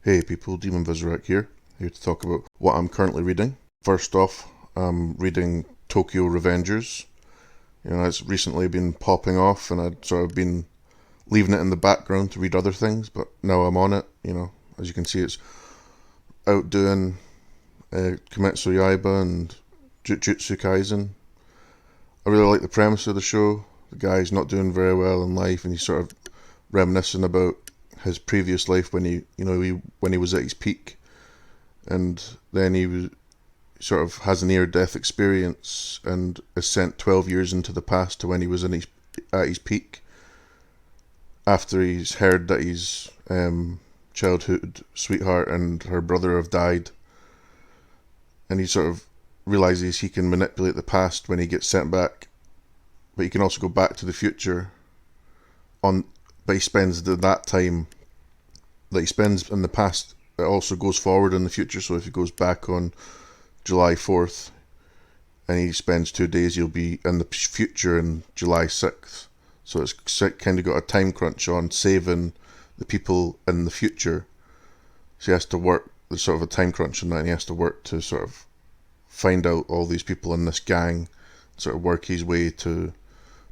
Hey people, Demon Vizrak here to talk about what I'm currently reading. First off, I'm reading Tokyo Revengers. It's recently been popping off and I'd sort of been leaving it in the background to read other things, but now I'm on it. As you can see, it's outdoing Kimetsu Yaiba and Jujutsu Kaisen. I really like the premise of the show. The guy's not doing very well in life and he's sort of reminiscing about his previous life when he was at his peak, and then he sort of has a near-death experience and is sent 12 years into the past to when he was at his peak, after he's heard that his childhood sweetheart and her brother have died, and he sort of realizes he can manipulate the past when he gets sent back, but he can also go back to the future but he spends that time that he spends in the past, it also goes forward in the future. So if he goes back on July 4th and he spends 2 days, he'll be in the future in July 6th. So it's kind of got a time crunch on saving the people in the future. So he has to work, there's sort of a time crunch on that, and he has to work to sort of find out all these people in this gang, sort of work his way to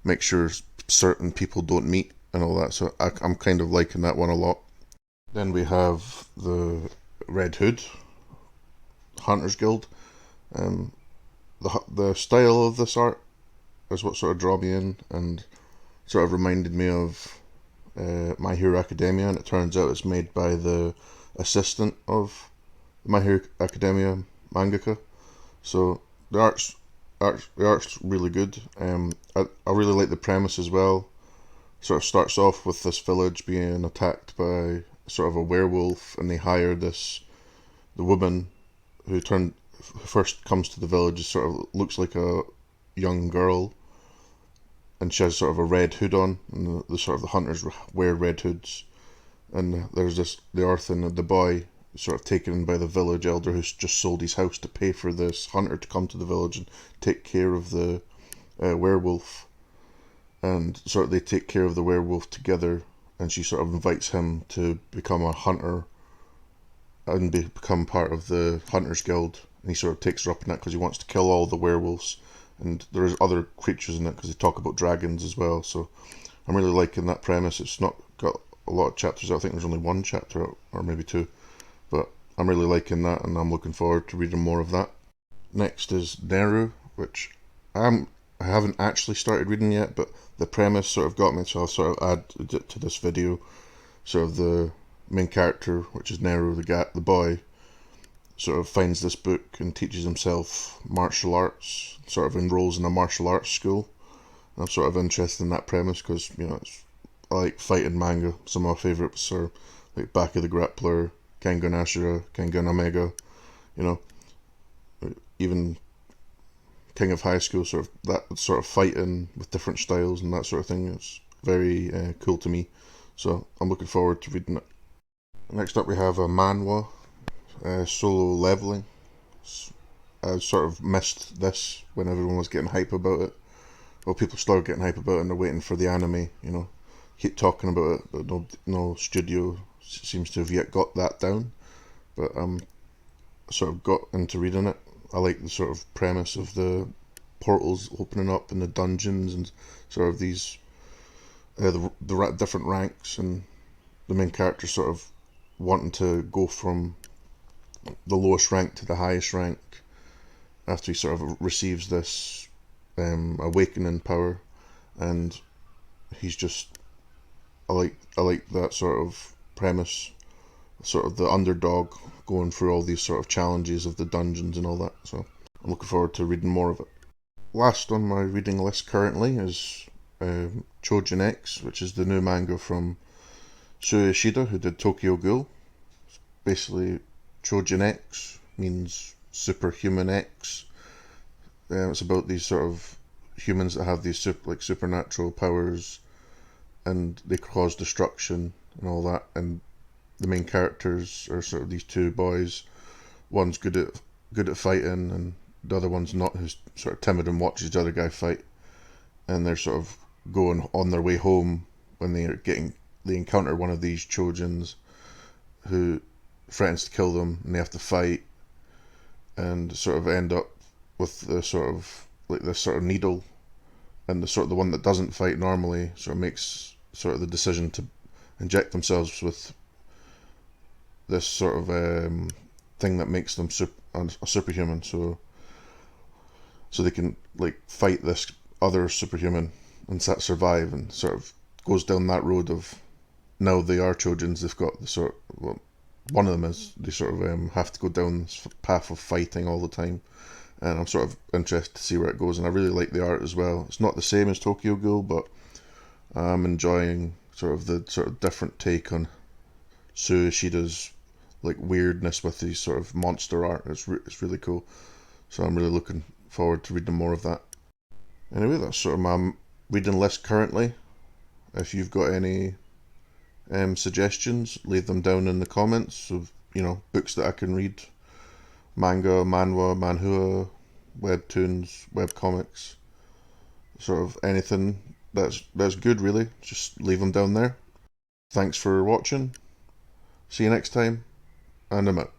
make sure certain people don't meet and all that. So I'm kind of liking that one a lot. Then we have the Red Hood, Hunters Guild. The style of this art is what sort of drew me in and sort of reminded me of My Hero Academia, and it turns out it's made by the assistant of My Hero Academia mangaka. So the art's really good. I really like the premise as well. Sort of starts off with this village being attacked by sort of a werewolf, and they hire the woman who first comes to the village, sort of looks like a young girl, and she has sort of a red hood on, and the sort of the hunters wear red hoods, and there's the orphan, the boy, sort of taken in by the village elder who's just sold his house to pay for this hunter to come to the village and take care of the werewolf, and sort of they take care of the werewolf together, and she sort of invites him to become a hunter and become part of the Hunters Guild, and he sort of takes her up in that because he wants to kill all the werewolves, and there's other creatures in it because they talk about dragons as well. So I'm really liking that premise. It's not got a lot of chapters. I think there's only one chapter or maybe two, but I'm really liking that, and I'm looking forward to reading more of that. Next is Neru, which I haven't actually started reading yet, but the premise sort of got me, so I'll sort of add it to this video. Sort of the main character, which is Neru, the boy, sort of finds this book and teaches himself martial arts, sort of enrolls in a martial arts school. And I'm sort of interested in that premise because, I like fighting manga. Some of my favourites are like Back of the Grappler, Kengan Ashura, Kengan Omega, even King of High School, sort of that sort of fighting with different styles and that sort of thing. It's very cool to me, so I'm looking forward to reading it. Next up we have a Manhwa, Solo Leveling. I sort of missed this when everyone was getting hype about it. Well, people started getting hype about it and they're waiting for the anime, keep talking about it, but no studio seems to have yet got that down. But sort of got into reading it. I like the sort of premise of the portals opening up in the dungeons and sort of these the different ranks, and the main character sort of wanting to go from the lowest rank to the highest rank after he sort of receives this awakening power, and he's just I like that sort of premise, sort of the underdog going through all these sort of challenges of the dungeons and all that. So I'm looking forward to reading more of it. Last on my reading list currently is Trojan X, which is the new manga from Sue Ishida, who did Tokyo Ghoul. Basically, Trojan X means superhuman X. It's about these sort of humans that have these supernatural powers, and they cause destruction and all that. And the main characters are sort of these two boys. One's good at fighting, and the other one's not, who's sort of timid and watches the other guy fight. And they're sort of going on their way home when they encounter one of these Trojans who threatens to kill them, and they have to fight, and sort of end up with the sort of like this sort of needle, and the one that doesn't fight normally sort of makes sort of the decision to inject themselves with this sort of thing that makes them a superhuman, so they can like fight this other superhuman and survive, and sort of goes down that road of now they are Trojans. They've got the sort well, one of them is they sort of have to go down this path of fighting all the time, and I'm sort of interested to see where it goes. And I really like the art as well. It's not the same as Tokyo Ghoul, but I'm enjoying sort of the sort of different take on Sue Ishida's like weirdness with these sort of monster art. It's really cool. So I'm really looking forward to reading more of that. Anyway, that's sort of my reading list currently. If you've got any suggestions, leave them down in the comments of books that I can read, manga, manhwa, manhua, webtoons, webcomics, sort of anything that's good really. Just leave them down there. Thanks for watching. See you next time, and I'm out.